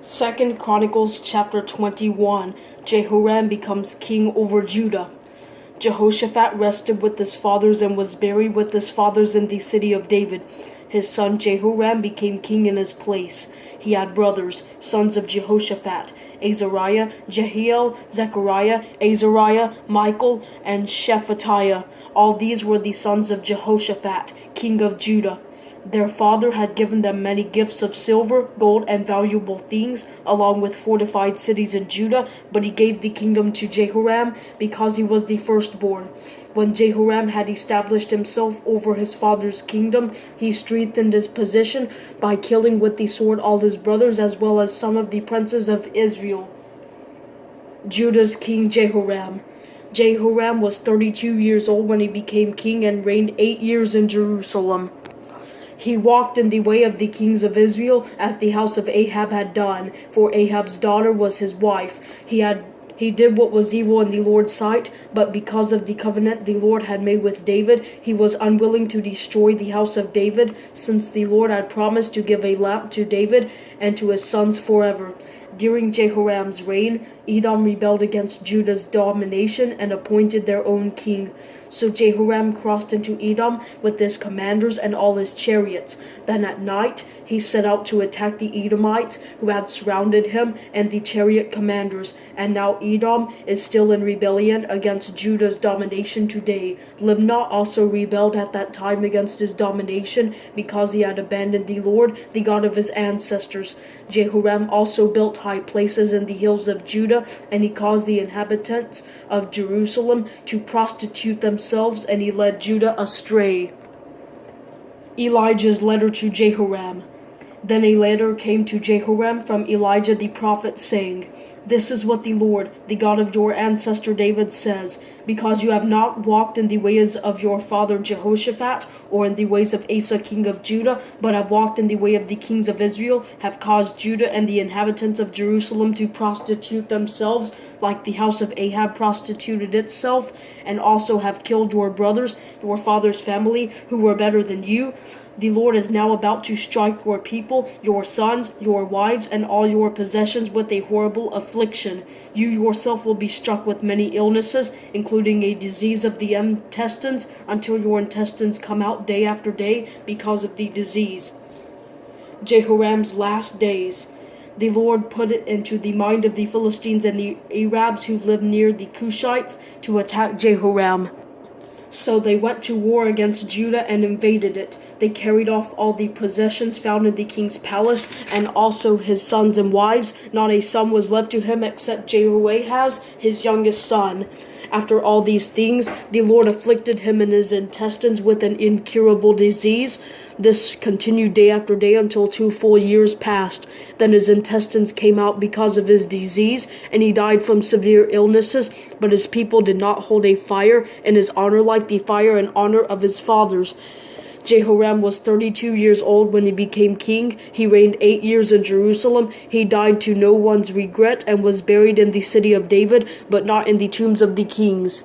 2 Chronicles Chapter 21. Jehoram becomes king over Judah. Jehoshaphat rested with his fathers and was buried with his fathers in the city of David. His son Jehoram became king in his place. He had brothers, sons of Jehoshaphat: Azariah, Jehiel, Zechariah, Azariah, Michael, and Shephatiah. All these were the sons of Jehoshaphat, king of Judah. Their father had given them many gifts of silver, gold, and valuable things, along with fortified cities in Judah, but he gave the kingdom to Jehoram because he was the firstborn. When Jehoram had established himself over his father's kingdom, he strengthened his position by killing with the sword all his brothers as well as some of the princes of Israel. Judah's king Jehoram. Jehoram was 32 years old when he became king and reigned 8 years in Jerusalem. He walked in the way of the kings of Israel, as the house of Ahab had done, for Ahab's daughter was his wife. He did what was evil in the Lord's sight, but because of the covenant the Lord had made with David, he was unwilling to destroy the house of David, since the Lord had promised to give a lamp to David and to his sons forever. During Jehoram's reign, Edom rebelled against Judah's domination and appointed their own king. So Jehoram crossed into Edom with his commanders and all his chariots. Then at night he set out to attack the Edomites who had surrounded him and the chariot commanders. And now Edom is still in rebellion against Judah's domination today. Libnah also rebelled at that time against his domination because he had abandoned the Lord, the God of his ancestors. Jehoram also built high places in the hills of Judah, and he caused the inhabitants of Jerusalem to prostitute themselves, and he led Judah astray. Elijah's letter to Jehoram. Then a letter came to Jehoram from Elijah the prophet, saying, "This is what the Lord, the God of your ancestor David, says. Because you have not walked in the ways of your father Jehoshaphat, or in the ways of Asa king of Judah, but have walked in the way of the kings of Israel, have caused Judah and the inhabitants of Jerusalem to prostitute themselves, like the house of Ahab prostituted itself, and also have killed your brothers, your father's family, who were better than you. The Lord is now about to strike your people, your sons, your wives, and all your possessions with a horrible affliction. You yourself will be struck with many illnesses, including a disease of the intestines, until your intestines come out day after day because of the disease." Jehoram's last days. The Lord put it into the mind of the Philistines and the Arabs who lived near the Cushites to attack Jehoram. So they went to war against Judah and invaded it. They carried off all the possessions found in the king's palace, and also his sons and wives. Not a son was left to him except Jehoahaz, his youngest son. After all these things, the Lord afflicted him and his intestines with an incurable disease. This continued day after day until 2 full years passed. Then his intestines came out because of his disease, and he died from severe illnesses. But his people did not hold a fire in his honor like the fire and honor of his fathers. Jehoram was 32 years old when he became king. He reigned 8 years in Jerusalem. He died to no one's regret and was buried in the city of David, but not in the tombs of the kings.